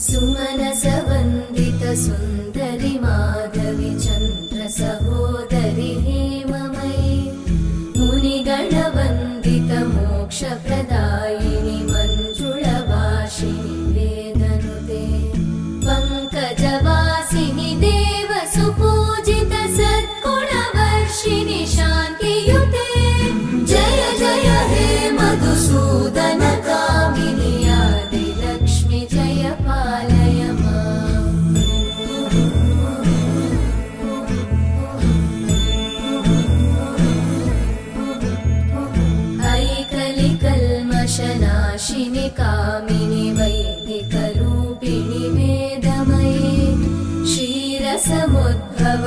सुमनसवन्दित सुन्दरि माधवि चन्द्र सहोदरि हेममयि मुनिगणवन्दित मोक्षप्रदायिनि मञ्जुळभाषिणि वेदनुते पङ्कजवासिनि देव सुपूजित सद्गुणवर्षिणि शान्तियुते जय जय हे मधुसूदन कामिनि आदिलक्ष्मि जय पालय माम् ऐकलिकल्मषनाशिनि कामिनि वैदिकरूपिणि वेदमये क्षीरसमुद्भव